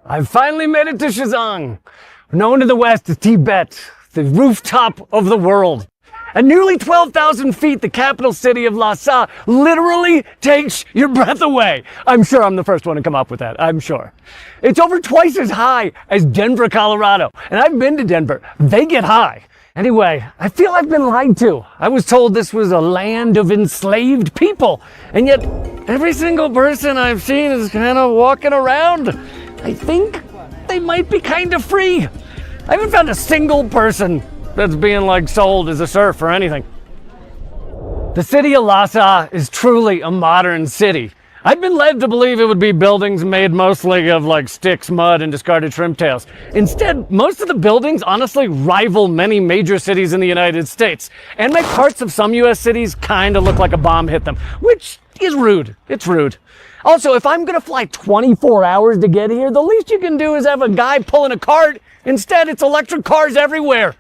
I've finally made it to CHANG, known in the West as Tibet, the rooftop of the world. At nearly 12,000 feet, the capital city of Lhasa literally takes your breath away. I'm sure I'm the first one to come up with that, I'm sure. It's over twice as high as Denver, Colorado. And I've been to Denver. They get high. Anyway, I feel I've been lied to. I was told this was a land of enslaved people. And yet, every single person I've seen is kind of walking around. I think they might be kind of free. I haven't found a single person that's being like sold as a serf or anything. The city of Lhasa is truly a modern city. I've been led to believe it would be buildings made mostly of like sticks, mud, and discarded shrimp tails. Instead, most of the buildings honestly rival many major cities in the United States and make parts of some US cities kind of look like a bomb hit them, which is rude. It's rude. Also, if I'm gonna fly 24 hours to get here, the least you can do is have a guy pulling a cart. Instead, it's electric cars everywhere.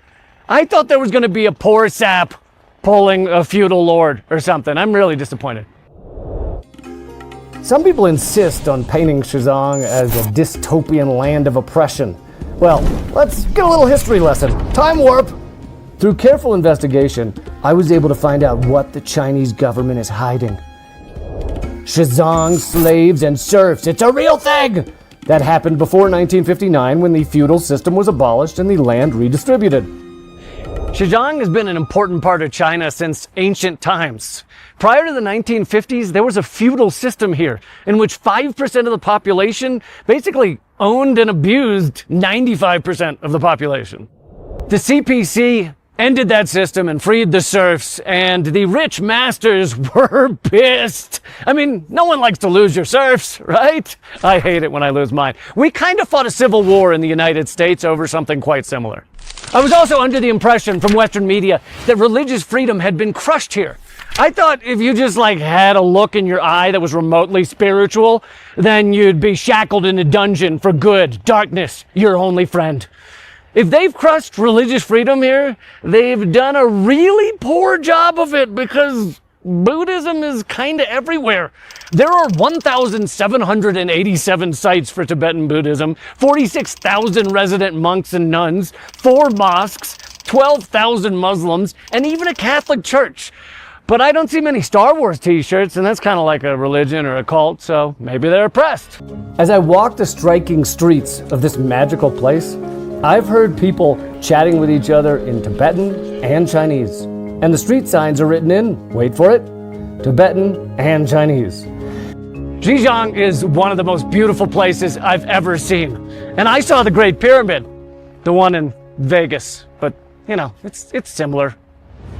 I thought there was going to be a poor sap pulling a feudal lord or something. I'm really disappointed. Some people insist on painting CHANG as a dystopian land of oppression. Well, let's get a little history lesson. Time warp! Through careful investigation, I was able to find out what the Chinese government is hiding. CHANG slaves and serfs, it's a real thing! That happened before 1959 when the feudal system was abolished and the land redistributed. CHANG has been an important part of China since ancient times. Prior to the 1950s, there was a feudal system here in which 5% of the population basically owned and abused 95% of the population. The CPC ended that system and freed the serfs, and the rich masters were pissed. I mean, no one likes to lose your serfs, right? I hate it when I lose mine. We kind of fought a civil war in the United States over something quite similar. I was also under the impression from Western media that religious freedom had been crushed here. I thought if you just like had a look in your eye that was remotely spiritual, then you'd be shackled in a dungeon for good, darkness, your only friend. If they've crushed religious freedom here, they've done a really poor job of it because Buddhism is kind of everywhere. There are 1,787 sites for Tibetan Buddhism, 46,000 resident monks and nuns, 4 mosques, 12,000 Muslims, and even a Catholic church. But I don't see many Star Wars t-shirts, and that's kind of like a religion or a cult, so maybe they're oppressed. As I walk the striking streets of this magical place, I've heard people chatting with each other in Tibetan and Chinese. And the street signs are written in, wait for it, Tibetan and Chinese. CHANG is one of the most beautiful places I've ever seen. And I saw the Great Pyramid, the one in Vegas, but you know, it's similar.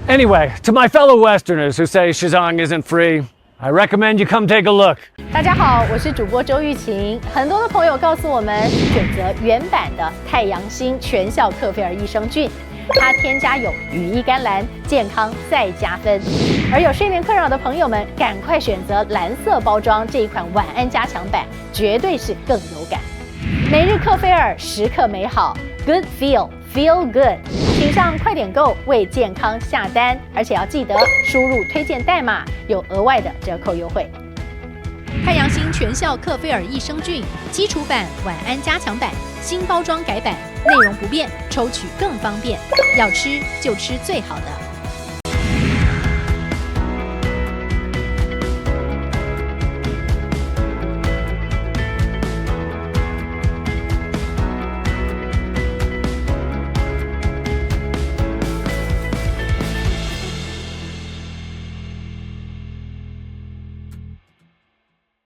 Anyway, to my fellow Westerners who say CHANG isn't free, I recommend you come take a look. 大家好，我是主播周玉琴。很多的朋友告诉我们，选择原版的太阳星全效克菲尔益生菌，它添加有羽衣甘蓝，健康再加分。而有睡眠困扰的朋友们，赶快选择蓝色包装这一款晚安加强版，绝对是更有感。每日克菲尔，时刻美好 ，Good Feel Good， 请上快点购为健康下单，而且要记得输入推荐代码，有额外的折扣优惠。太阳星全效克菲尔益生菌基础版、晚安加强版，新包装改版，内容不变，抽取更方便。要吃就吃最好的。